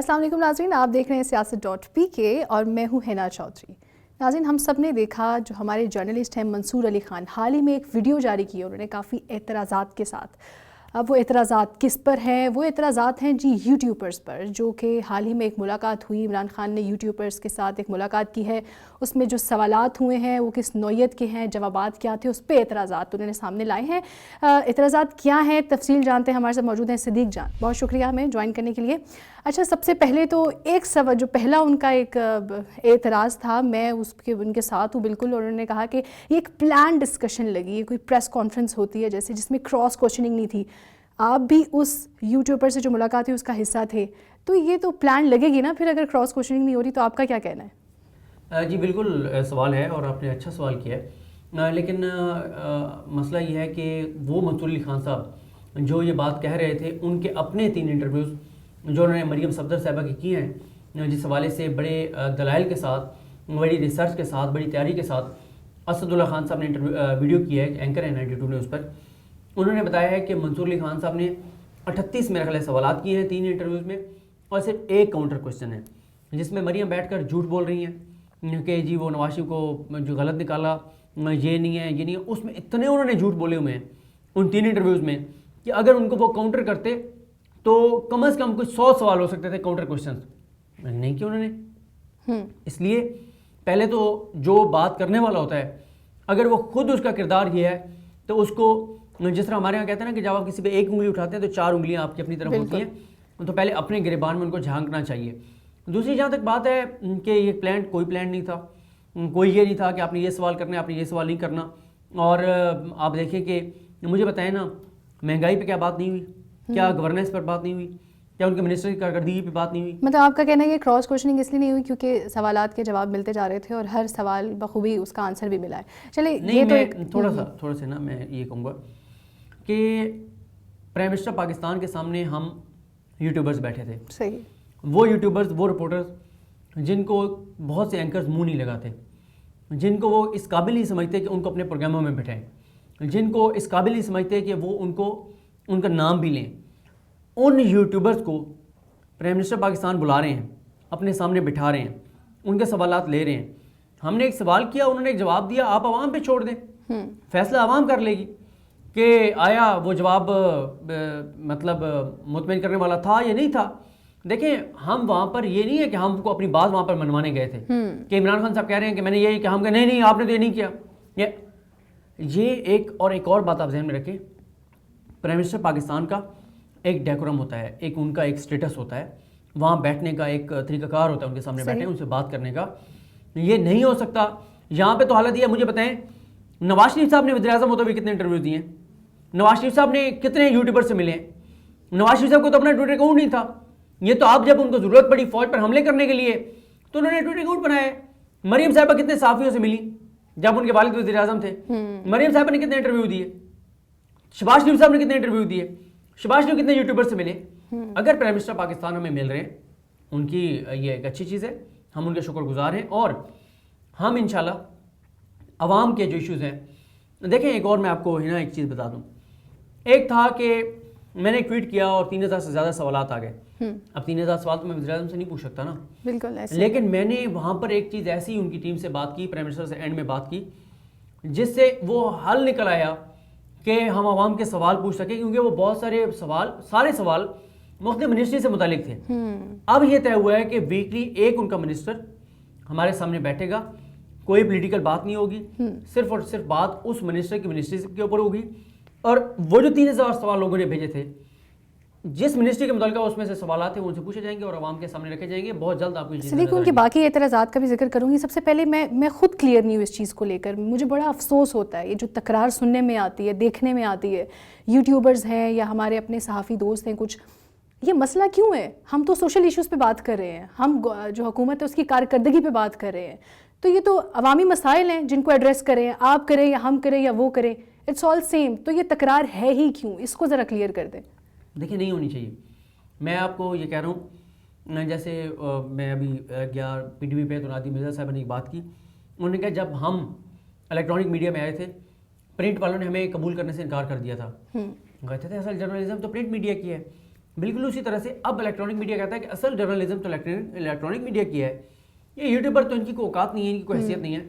السلام علیکم ناظرین، آپ دیکھ رہے ہیں سیاست.pk اور میں ہوں حنا چودھری۔ ناظرین، ہم سب نے دیکھا جو ہمارے جرنلسٹ ہیں منصور علی خان، حال ہی میں ایک ویڈیو جاری کی، انہوں نے کافی اعتراضات کے ساتھ۔ اب وہ اعتراضات کس پر ہیں؟ وہ اعتراضات ہیں یوٹیوبرز پر، جو کہ حال ہی میں ایک ملاقات ہوئی، عمران خان نے یوٹیوبرز کے ساتھ ایک ملاقات کی ہے، اس میں جو سوالات ہوئے ہیں وہ کس نوعیت کے ہیں، جوابات کیا تھے، اس پہ اعتراضات انہوں نے سامنے لائے ہیں۔ اعتراضات کیا ہیں، تفصیل جانتے ہیں، ہمارے ساتھ موجود ہیں صدیق جان، بہت شکریہ ہمیں جوائن کرنے کے لیے۔ اچھا، سب سے پہلے تو ایک سوال جو پہلا ان کا ایک اعتراض تھا، میں ان کے ساتھ ہوں بالکل، اور انہوں نے کہا کہ یہ ایک پلان ڈسکشن لگی ہے، کوئی پریس کانفرنس ہوتی ہے جیسے، جس میں کراس کوشچننگ نہیں تھی۔ آپ بھی اس یوٹیوبر سے جو ملاقات ہوئی اس کا حصہ تھے، تو یہ تو پلان لگے گی نا پھر اگر کراس کوشچننگ نہیں ہو رہی، تو آپ کا کیا کہنا ہے؟ جی بالکل سوال ہے اور آپ نے اچھا سوال کیا ہے، لیکن مسئلہ یہ ہے کہ وہ منصور علی خان صاحب جو یہ بات کہہ رہے تھے، ان کے اپنے 3 انٹرویوز جو انہوں نے مریم صفدر صاحبہ کی کیے ہیں، جس حوالے سے بڑے دلائل کے ساتھ، بڑی ریسرچ کے ساتھ، بڑی تیاری کے ساتھ اسد اللہ خان صاحب نے ویڈیو کیا ہے، اینکر ہے 92 نیوز پر۔ انہوں نے بتایا ہے کہ منصور علی خان صاحب نے 38 میرے خیال سوالات کیے ہیں 3 انٹرویوز میں، اور صرف ایک کاؤنٹر کوشچن ہے جس میں مریم بیٹھ کر جھوٹ بول رہی ہیں کہ جی وہ نواز شریف کو جو غلط نکالا، یہ نہیں ہے، یہ نہیں ہے۔ اس میں اتنے انہوں نے جھوٹ بولے ہوئے ہیں ان 3 انٹرویوز میں کہ اگر ان کو وہ کاؤنٹر کرتے تو کم از کم کچھ 100 سوال ہو سکتے تھے کاؤنٹر کوشچنز، نہیں کیا انہوں نے۔ اس لیے پہلے تو جو بات کرنے والا ہوتا ہے، اگر وہ خود اس کا کردار یہ ہے تو اس کو، جس طرح ہمارے یہاں کہتے ہیں نا کہ جب آپ کسی پہ ایک انگلی اٹھاتے ہیں تو 4 انگلیاں آپ کی اپنی طرف ہوتی ہیں، تو پہلے اپنے گریبان میں ان کو جھانکنا چاہیے۔ دوسری جہاں تک بات ہے کہ یہ کوئی پلان نہیں تھا، کوئی یہ نہیں تھا کہ آپ نے یہ سوال کرنا ہے، آپ نے یہ سوال نہیں کرنا۔ اور آپ دیکھیں کہ مجھے بتائیں نا، مہنگائی پہ کیا بات نہیں ہوئی؟ کیا گورننس پر بات نہیں ہوئی؟ کیا ان کے منسٹر کی کارکردگی پہ بات نہیں ہوئی؟ مطلب آپ کا کہنا ہے کہ کراس کوشچننگ اس لیے نہیں ہوئی کیونکہ سوالات کے جواب ملتے جا رہے تھے اور ہر سوال بخوبی اس کا آنسر بھی ملا ہے۔ چلے یہ تو ایک تھوڑا سا نا میں یہ کہوں گا کہ پرائم منسٹر پاکستان کے سامنے ہم یوٹیوبرز بیٹھے تھے، صحیح، وہ یوٹیوبرز، وہ رپورٹرز جن کو بہت سے اینکرز منہ نہیں لگاتے، جن کو وہ اس قابل نہیں سمجھتے کہ ان کو اپنے پروگراموں میں بٹھائیں، جن کو اس قابل نہیں سمجھتے کہ وہ ان کا نام بھی لیں، ان یوٹیوبرز کو پرائم منسٹر پاکستان بلا رہے ہیں، اپنے سامنے بٹھا رہے ہیں، ان کے سوالات لے رہے ہیں۔ ہم نے ایک سوال کیا، انہوں نے ایک جواب دیا، آپ عوام پہ چھوڑ دیں، فیصلہ عوام کر لے گی کہ آیا وہ جواب مطلب مطمئن کرنے والا تھا یا نہیں تھا۔ دیکھیں، ہم وہاں پر یہ نہیں ہے کہ ہم کو اپنی بات وہاں پر منوانے گئے تھے کہ عمران خان صاحب کہہ رہے ہیں کہ میں نے یہ، کہ ہم کہ نہیں آپ نے تو یہ نہیں کیا۔ یہ ایک اور بات آپ ذہن میں رکھیں، پرائم منسٹر پاکستان کا ایک ڈیکورم ہوتا ہے، ایک ان کا ایک سٹیٹس ہوتا ہے، وہاں بیٹھنے کا ایک طریقہ کار ہوتا ہے، ان کے سامنے بیٹھیں، ان سے بات کرنے کا۔ یہ نہیں ہو سکتا یہاں پہ۔ تو حالت یہ ہے، مجھے بتائیں نواز شریف صاحب نے وزیر اعظم ہوتے ہوئے کتنے انٹرویوز دیے ہیں؟ نواز شریف صاحب نے کتنے یوٹیوبر سے ملے ہیں؟ نواز شریف صاحب کو تو اپنا ٹویٹر اکاؤنٹ نہیں تھا، یہ تو آپ جب ان کو ضرورت پڑی فوج پر حملے کرنے کے لیے تو انہوں نے ٹویٹر اکاؤنٹ بنایا ہے۔ مریم صاحبہ کتنے صحافیوں سے ملی جب ان کے والد وزیر اعظم تھے؟ مریم صاحبہ نے کتنے انٹرویو دیے؟ شہباز شریف صاحب نے کتنے انٹرویو دیے؟ شہباز شریف کتنے یوٹیوبر سے ملے؟ اگر پرائم منسٹر پاکستان ہمیں مل رہے ہیں، ان کی یہ ایک اچھی چیز ہے، ہم ان کے شکر گزار ہیں، اور ہم انشاءاللہ عوام کے جو ایشوز ہیں، دیکھیں ایک اور میں آپ کو ایک چیز بتا دوں۔ ایک تھا کہ میں نے ایک ٹویٹ کیا اور 3000 سے زیادہ سوالات آ گئے۔ اب 3000 سوال تو میں وزیر اعظم سے نہیں پوچھ سکتا نا، بالکل، لیکن میں نے وہاں پر ایک چیز ایسی ان کی ٹیم سے بات کی، پرائم منسٹر سے اینڈ میں بات کی، جس سے وہ حل نکل آیا کہ ہم عوام کے سوال پوچھ سکیں، کیونکہ وہ بہت سارے سوال مختلف منسٹری سے متعلق تھے۔ اب یہ طے ہوا ہے کہ ویکلی ایک ان کا منسٹر ہمارے سامنے بیٹھے گا، کوئی پولیٹیکل بات نہیں ہوگی، صرف اور صرف بات اس منسٹر کی منسٹری کے اوپر ہوگی، اور وہ جو 3000 سوال لوگوں نے بھیجے تھے جس منسٹری کے متعلقہ اس میں سے سوالات ہیں، ان سے پوچھے جائیں گے اور عوام کے سامنے رکھے جائیں گے۔ بہت جلد آپ کو یہ چیز لیکن ان کے باقی اعتراضات کا بھی ذکر کروں گی۔ سب سے پہلے میں خود کلیئر نہیں ہوں اس چیز کو لے کر، مجھے بڑا افسوس ہوتا ہے یہ جو تکرار سننے میں آتی ہے، دیکھنے میں آتی ہے، یوٹیوبرز ہیں یا ہمارے اپنے صحافی دوست ہیں کچھ، یہ مسئلہ کیوں ہے؟ ہم تو سوشل ایشوز پہ بات کر رہے ہیں، ہم جو حکومت ہے اس کی کارکردگی پہ بات کر رہے ہیں، تو یہ تو عوامی مسائل ہیں جن کو ایڈریس کریں، آپ کریں یا ہم کریں یا وہ کریں، اٹس آل سیم۔ تو یہ تکرار ہے ہی کیوں؟ اس کو ذرا کلیئر کر دیں۔ دیکھیں، نہیں ہونی چاہیے۔ میں آپ کو یہ کہہ رہا ہوں، جیسے میں ابھی گیا پی ٹی وی پہ تو نادی مرزا صاحب نے ایک بات کی، انہوں نے کہا جب ہم الیکٹرانک میڈیا میں آئے تھے، پرنٹ والوں نے ہمیں قبول کرنے سے انکار کر دیا تھا، کہتے تھے اصل جرنلزم تو پرنٹ میڈیا کی ہے، بالکل اسی طرح سے اب الیکٹرانک میڈیا کہتا ہے کہ اصل جرنلزم تو الیکٹرانک میڈیا کی ہے، یہ یوٹیوبر تو ان کی کوئی اوقات نہیں ہے، ان کی کوئی حیثیت نہیں ہے.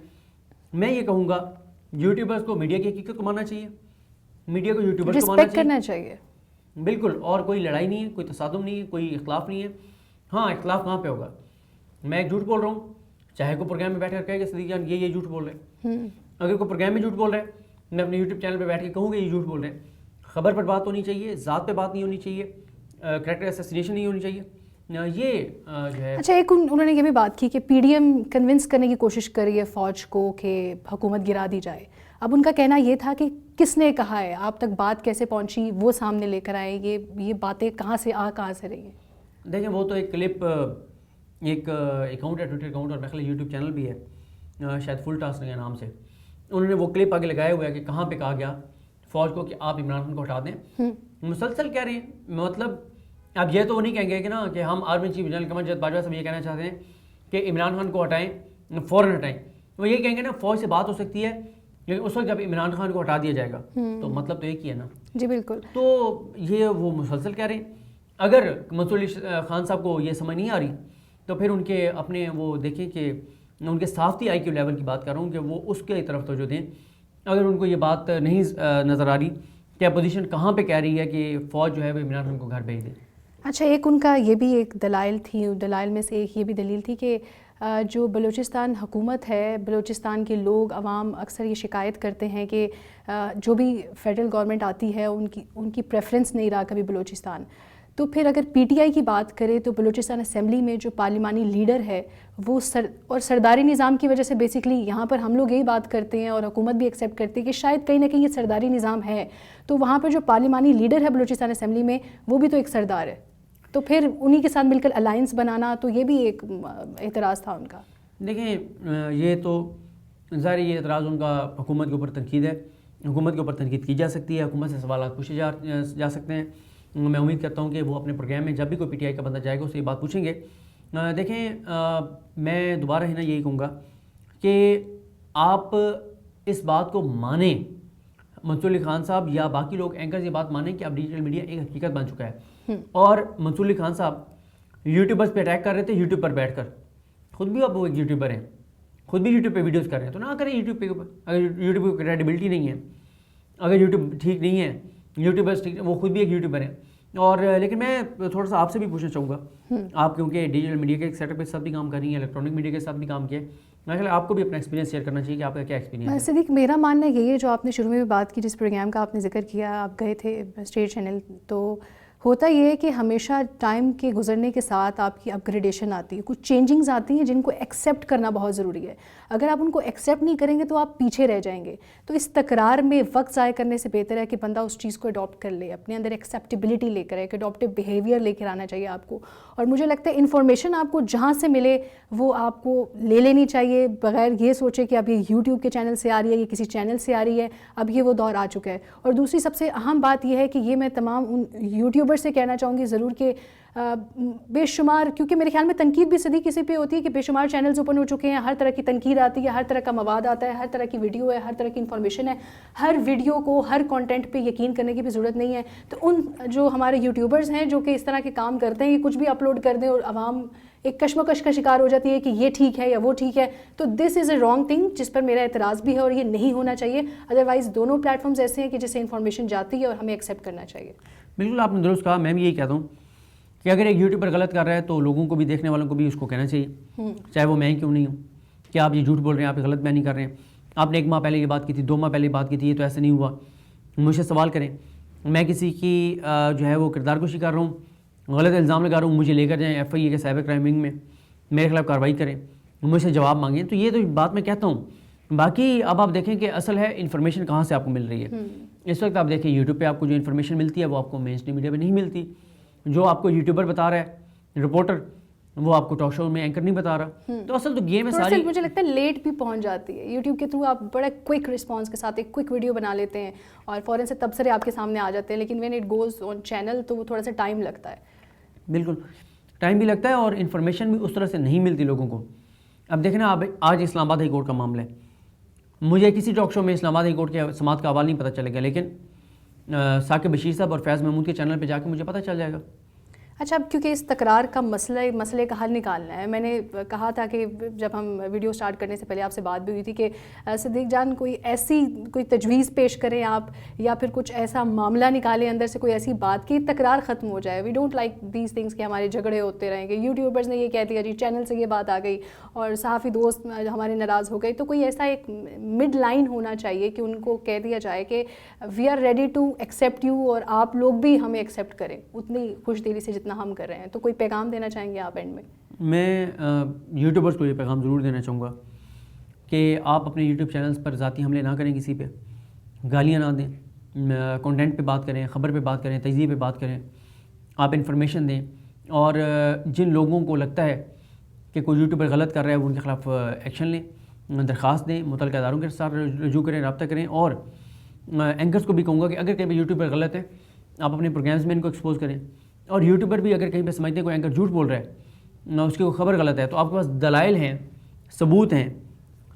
میں یہ کہوں گا یوٹیوبرس کو میڈیا کی حقیقت کو ماننا چاہیے، میڈیا کو یوٹیوبرس کو ماننا کرنا چاہیے. بالکل، اور کوئی لڑائی نہیں ہے، کوئی تصادم نہیں ہے، کوئی اختلاف نہیں ہے. ہاں اختلاف کہاں پہ ہوگا؟ میں ایک جھوٹ بول رہا ہوں، چاہے کوئی پروگرام میں بیٹھ کر کہے کہ صدیق جان یہ جھوٹ بول رہے ہیں، اگر کوئی پروگرام میں جھوٹ بول رہا ہے میں اپنے یوٹیوب چینل پہ بیٹھ کے کہوں گا یہ جھوٹ بول رہے ہیں. خبر پر بات ہونی چاہیے، ذات پہ بات نہیں ہونی چاہیے، کریکٹر اسیسینیشن نہیں ہونی چاہیے. یہ جو ہے اچھا، ایک انہوں نے یہ بھی بات کی کہ پی ڈی ایم کنونس کرنے کی کوشش کری ہے فوج کو کہ حکومت گرا دی جائے. اب ان کا کہنا یہ تھا کہ کس نے کہا ہے، آپ تک بات کیسے پہنچی، وہ سامنے لے کر آئے، یہ باتیں کہاں سے رہی ہیں؟ دیکھیں وہ تو ایک کلپ، ایک اکاؤنٹ ہے ٹویٹر اکاؤنٹ اور میرے خیال یوٹیوب چینل بھی ہے شاید فل ٹاسک کے نام سے، انہوں نے وہ کلپ آگے لگایا ہوا ہے کہ کہاں پہ کہا گیا فوج کو کہ آپ عمران خان کو ہٹا دیں. مسلسل کہہ رہے ہیں، مطلب اب یہ تو وہ نہیں کہیں گے کہ نا کہ ہم army chief general Qamar Bajwa صاحب یہ کہنا چاہتے ہیں کہ عمران خان کو ہٹائیں، فوراً ہٹائیں. وہ یہ کہیں گے نا فوج سے بات ہو سکتی ہے لیکن اس وقت جب عمران خان کو ہٹا دیا جائے گا تو مطلب تو ایک ہی ہے نا. جی بالکل. تو یہ وہ مسلسل کہہ رہے ہیں. اگر منصور علی خان صاحب کو یہ سمجھ نہیں آ رہی تو پھر ان کے اپنے وہ دیکھیں کہ ان کے صافتی آئی کیو لیول کی بات کر رہا ہوں کہ وہ اس کے طرف توجہ دیں. اگر ان کو یہ بات نہیں نظر آ رہی کہ اپوزیشن کہاں پہ کہہ رہی ہے کہ فوج جو ہے وہ عمران خان کو گھر بھیج دے. اچھا، ایک ان کا یہ بھی ایک دلائل میں سے ایک یہ بھی دلیل تھی کہ جو بلوچستان حکومت ہے، بلوچستان کے لوگ عوام اکثر یہ شکایت کرتے ہیں کہ جو بھی فیڈرل گورنمنٹ آتی ہے ان کی پریفرنس نہیں رہا کبھی بلوچستان. تو پھر اگر پی ٹی آئی کی بات کرے تو بلوچستان اسمبلی میں جو پارلیمانی لیڈر ہے وہ اور سرداری نظام کی وجہ سے بیسکلی یہاں پر ہم لوگ یہی بات کرتے ہیں اور حکومت بھی ایکسیپٹ کرتی ہے کہ شاید کہیں نہ کہیں یہ سرداری نظام ہے. تو وہاں پر جو پارلیمانی لیڈر ہے بلوچستان اسمبلی میں وہ بھی تو ایک سردار ہے، تو پھر انہی کے ساتھ مل کر الائنس بنانا، تو یہ بھی ایک اعتراض تھا ان کا. دیکھیں یہ تو ظاہر یہ اعتراض ان کا حکومت کے اوپر تنقید ہے، حکومت کے اوپر تنقید کی جا سکتی ہے، حکومت سے سوالات پوچھے جا سکتے ہیں. میں امید کرتا ہوں کہ وہ اپنے پروگرام میں جب بھی کوئی پی ٹی آئی کا بندہ جائے گا اس سے یہ بات پوچھیں گے. دیکھیں میں دوبارہ ہی نا یہی کہوں گا کہ آپ اس بات کو مانیں، منصور علی خان صاحب یا باقی لوگ اینکرز یہ بات مانیں کہ اب ڈیجیٹل میڈیا ایک حقیقت بن چکا ہے. اور منصور علی خان صاحب یوٹیوبرز پہ اٹیک کر رہے تھے یوٹیوب پر بیٹھ کر، خود بھی اب وہ ایک یوٹیوبر ہیں، خود بھی یوٹیوب پہ ویڈیوز کر رہے ہیں، تو نہ کریں یوٹیوب پہ. اگر یوٹیوب کی کریڈیبلٹی نہیں ہے، اگر یوٹیوب ٹھیک نہیں ہے، یوٹیوبرز ٹھیک، وہ خود بھی ایک یوٹیوبر ہیں. اور لیکن میں تھوڑا سا آپ سے بھی پوچھنا چاہوں گا، آپ کیونکہ ڈیجیٹل میڈیا کے سیٹ اپ کے ساتھ بھی کام کر رہی ہیں، الیکٹرانک میڈیا کے ساتھ بھی کام کیا ہے، میں خیال آپ کو بھی اپنا ایکسپیرینس شیئر کرنا چاہیے کہ آپ کا کیا ایکسپیرینس ہے. صدیق، میرا ماننا یہی ہے جو آپ نے شروع میں بھی بات کی، جس پروگرام کا آپ نے ذکر کیا، آپ گئے تھے اسٹیٹ چینل، تو ہوتا یہ ہے کہ ہمیشہ ٹائم کے گزرنے کے ساتھ آپ کی اپ گریڈیشن آتی ہے، کچھ چینجنگز آتی ہیں جن کو ایکسیپٹ کرنا بہت ضروری ہے. اگر آپ ان کو ایکسیپٹ نہیں کریں گے تو آپ پیچھے رہ جائیں گے. تو اس تکرار میں وقت ضائع کرنے سے بہتر ہے کہ بندہ اس چیز کو اڈاپٹ کر لے، اپنے اندر ایکسیپٹیبلٹی لے کر، ایک اڈاپٹیو بیہیویئر لے کر آنا چاہیے آپ کو. اور مجھے لگتا ہے انفارمیشن آپ کو جہاں سے ملے وہ آپ کو لے لینی چاہیے، بغیر یہ سوچے کہ اب یہ یوٹیوب کے چینل سے آ رہی ہے، یہ کسی چینل سے آ رہی ہے. اب یہ وہ دور آ چکا ہے. اور دوسری سب سے اہم بات یہ ہے کہ یہ میں تمام ان یوٹیوبر سے کہنا چاہوں گی ضرور کہ بے شمار، کیونکہ میرے خیال میں تنقید بھی صدیق کسی پہ ہوتی ہے کہ بے شمار چینلز اوپن ہو چکے ہیں، ہر طرح کی تنقید آتی ہے، ہر طرح کا مواد آتا ہے، ہر طرح کی ویڈیو ہے، ہر طرح کی انفارمیشن ہے. ہر ویڈیو کو، ہر کانٹینٹ پہ یقین کرنے کی بھی ضرورت نہیں ہے. تو ان جو ہمارے یوٹیوبرز ہیں جو کہ اس طرح کے کام کرتے ہیں، یہ کچھ بھی اپلوڈ کر دیں اور عوام ایک کشمکش کا شکار ہو جاتی ہے کہ یہ ٹھیک ہے یا وہ ٹھیک ہے، تو دس از اے رانگ تھنگ جس پر میرا اعتراض بھی ہے اور یہ نہیں ہونا چاہیے. ادروائز دونوں پلیٹ فارمز ایسے ہیں کہ جس سے انفارمیشن جاتی ہے اور ہمیں ایکسیپٹ کرنا چاہیے. بالکل آپ نے درست کہا. میں بھی یہی کہتا ہوں کہ اگر ایک یوٹیوبر غلط کر رہا ہے تو لوگوں کو بھی، دیکھنے والوں کو بھی اس کو کہنا چاہیے، چاہے وہ میں ہی کیوں نہیں ہوں، کہ آپ یہ جھوٹ بول رہے ہیں، آپ یہ غلط بیانی کر رہے ہیں. آپ نے 1 ماہ پہلے یہ بات کی تھی، 2 ماہ پہلے یہ بات کی تھی، یہ تو ایسے نہیں ہوا. مجھ سے سوال کریں، میں کسی کی جو ہے وہ کردار کشی کر رہا ہوں، غلط الزام لگا رہا ہوں، مجھے لے کر جائیں ایف آئی اے کے سائبر کرائم ونگ میں، میرے خلاف کارروائی کریں، مجھ سے جواب مانگیں. تو یہ تو بات میں کہتا ہوں. باقی اب آپ دیکھیں کہ اصل ہے انفارمیشن کہاں سے آپ کو مل رہی ہے. اس وقت آپ دیکھیں یوٹیوب پہ آپ کو جو انفارمیشن ملتی ہے وہ آپ کو مین اسٹریم میڈیا پہ نہیں ملتی. جو آپ کو یوٹیوبر بتا رہا ہے، رپورٹر، وہ آپ کو ٹاک شو میں اینکر نہیں بتا رہا. تو اصل تو گیم ہے ساری. مجھے لگتا ہے لیٹ بھی پہنچ جاتی ہے. یوٹیوب کے تھرو آپ بڑا کوئک رسپانس کے ساتھ ایک کوئک ویڈیو بنا لیتے ہیں اور فوراً سے تبصرے آپ کے سامنے آ جاتے ہیں، لیکن when it goes on channel تو وہ تھوڑا سا ٹائم لگتا ہے. بالکل ٹائم بھی لگتا ہے اور انفارمیشن بھی اس طرح سے نہیں ملتی لوگوں کو. اب دیکھیں نا، آج اسلام آباد ہائی کورٹ کا معاملہ ہے. مجھے کسی ٹاک شو میں اسلام آباد ہائی کورٹ کے سماعت کا حوالہ نہیں پتہ چلے گا، لیکن ثاقب بشیر صاحب اور فیض محمود کے چینل پہ جا کے مجھے پتہ چل جائے گا. اچھا، اب کیونکہ اس تکرار کا مسئلے کا حل نکالنا ہے، میں نے کہا تھا کہ جب ہم ویڈیو سٹارٹ کرنے سے پہلے آپ سے بات بھی ہوئی تھی کہ صدیق جان کوئی تجویز پیش کریں آپ، یا پھر کچھ ایسا معاملہ نکالیں اندر سے، کوئی ایسی بات کی تکرار ختم ہو جائے. We don't like these things کہ ہمارے جھگڑے ہوتے رہیں گے، یوٹیوبرز نے یہ کہہ دیا جی، چینل سے یہ بات آ گئی اور صحافی دوست ہمارے ناراض ہو گئے. تو کوئی ایسا ایک مڈ لائن ہونا چاہیے کہ ان کو کہہ دیا جائے کہ we are ready to accept you, اور آپ لوگ بھی ہمیں ایکسیپٹ کریں اتنی خوش دلی سے جتنا ہم کر رہے ہیں. تو کوئی پیغام دینا چاہیں گے آپ اینڈ میں؟ میں یوٹیوبرز کو یہ پیغام ضرور دینا چاہوں گا کہ آپ اپنے یوٹیوب چینلز پر ذاتی حملے نہ کریں، کسی پہ گالیاں نہ دیں، کنٹینٹ پہ بات کریں، خبر پہ بات کریں، تجزیے پہ بات کریں، آپ انفارمیشن دیں. اور جن لوگوں کو لگتا ہے کہ کوئی یوٹیوبر غلط کر رہا ہے وہ ان کے خلاف ایکشن لیں، درخواست دیں، متعلقہ اداروں کے ساتھ رجوع کریں، رابطہ کریں. اور اینکرز کو بھی کہوں گا کہ اگر کہیں پہ یوٹیوبر غلط ہے آپ اپنے پروگرامز میں ان کو ایکسپوز کریں. اور یوٹیوبر بھی اگر کہیں پہ سمجھتے ہیں کوئی اینکر جھوٹ بول رہا ہے، اس کی کوئی خبر غلط ہے، تو آپ کے پاس دلائل ہیں، ثبوت ہیں،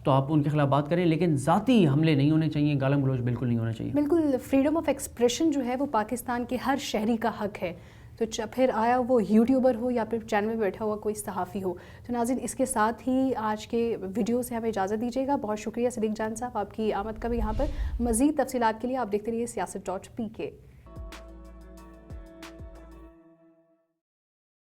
تو آپ ان کے خلاف بات کریں. لیکن ذاتی حملے نہیں ہونے چاہیے، گالا گلوچ بالکل نہیں ہونا چاہیے. بالکل، فریڈم آف ایکسپریشن جو ہے وہ پاکستان کے ہر شہری کا حق ہے. تو پھر آیا وہ یوٹیوبر ہو یا پھر چینل میں بیٹھا ہوا کوئی صحافی ہو. تو ناظرین، اس کے ساتھ ہی آج کے ویڈیو سے ہمیں اجازت دیجیے گا. بہت شکریہ صدیق جان صاحب آپ کی آمد کا بھی یہاں پر. مزید تفصیلات کے لیے آپ دیکھتے رہیے سیاست.pk.